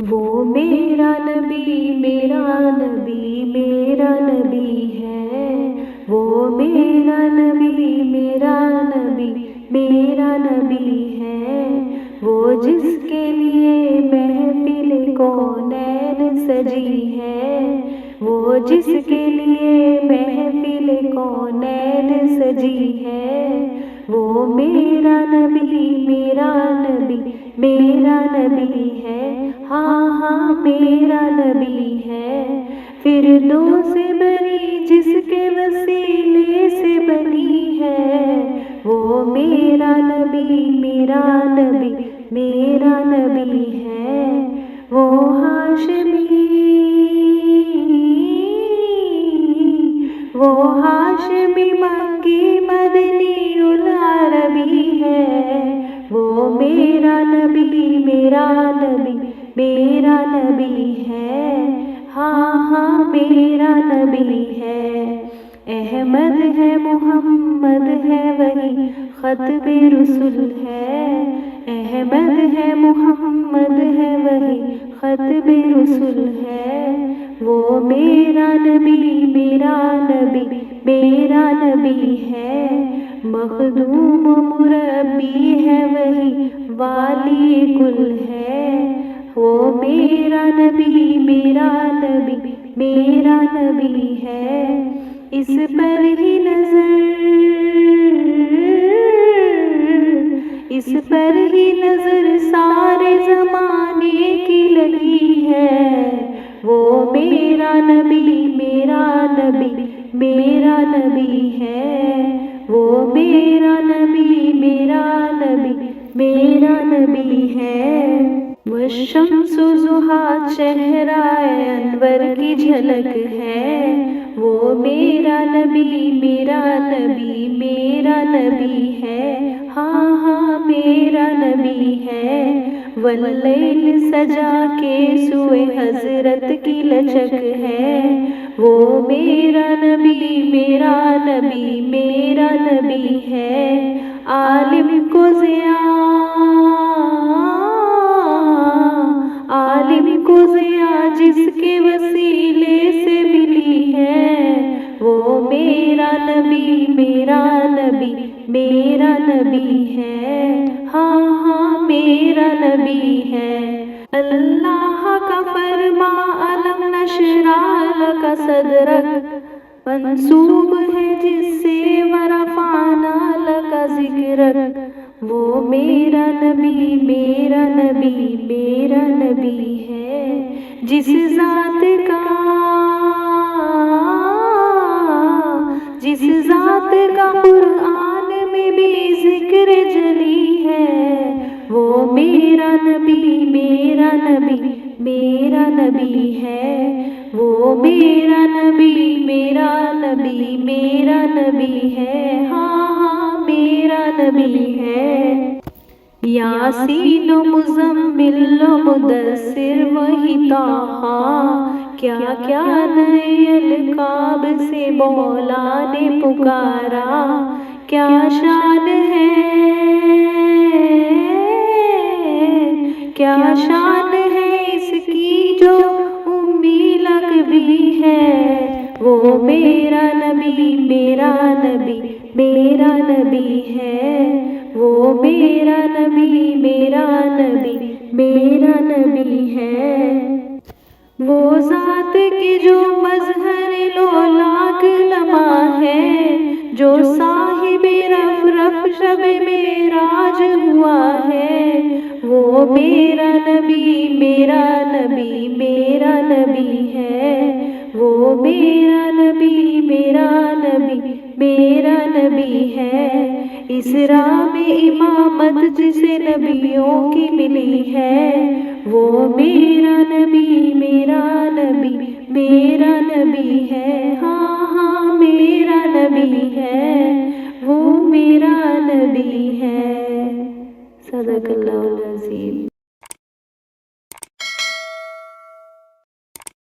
وہ میرا نبی میرا نبی میرا نبی ہے، وہ میرا نبی میرا نبی میرا نبی ہے، وہ جس کے لیے محفل کونین سجی ہے، وہ جس کے لیے محفل کونین سجی ہے، وہ میرا نبی میرا نبی میرا نبی ہے، ہاں ہاں میرا نبی ہے، فردوس سے بری جس کے وسیلے سے بنی ہے، وہ میرا نبی میرا نبی میرا نبی ہے، وہ ہاشمی مکی مدنی العربی ہے، وہ میرا نبی میرا نبی میرا نبی ہے، ہاں ہاں میرا نبی ہے، احمد ہے محمد ہے وہی ختم رسول ہے، احمد ہے محمد ہے وہی ختم رسول ہے، وہ میرا نبی میرا نبی میرا نبی ہے، مخدوم مربی ہے وہی والی کل ہے، وہ میرا نبی میرا نبی میرا نبی ہے، اس پر ہی نظر سارے زمانے کی لگی ہے، وہ میرا نبی میرا نبی میرا نبی ہے، وہ میرا نبی میرا نبی میرا نبی ہے، والشمس ضحیٰ چہرہ انور کی جھلک ہے، وہ میرا نبی میرا نبی میرا نبی ہے، ہاں ہاں میرا نبی ہے، واللیل سجا کے سوئے حضرت کی لچک ہے، وہ میرا نبی میرا نبی میرا نبی ہے، عالم کو ضیاء جس کے وسیلے سے ملی ہے، وہ میرا نبی میرا نبی میرا نبی ہے، ہاں ہاں میرا نبی ہے، اللہ کا فرما الم نشرح لک صدرک منسوب ہے جس سے ورفعنا لک ذکرک، وہ میرا نبی میرا نبی میرا نبی ہے، جس ذات کا قرآن میں بھی ذکر جلی ہے، وہ میرا نبی میرا نبی میرا نبی ہے، وہ میرا نبی میرا نبی میرا نبی ہے، ہاں ہاں میرا نبی ہے، یاسین و مزمل و مدثر وہی طٰہٰ، کیا کیا نئے القاب سے مولا نے پکارا، کیا شان ہے کیا شان ہے اس کی جو امی لقبی ہے، وہ میرا نبی میرا نبی میرا نبی ہے، وہ میرا نبی میرا نبی میرا نبی ہے، وہ ذات کی جو مظہر لولاک لمع ہے، جو صاحب رف رف شب معراج ہوا ہے، وہ میرا نبی میرا نبی میرا نبی ہے، وہ میرا نبی میرا نبی میرا نبی ہے، اسراء میں امامت جسے نبیوں کی ملی ہے، وہ میرا نبی میرا نبی میرا نبی ہے، ہاں ہاں میرا نبی ہے، وہ میرا نبی ہے، صدق اللہ العظیم۔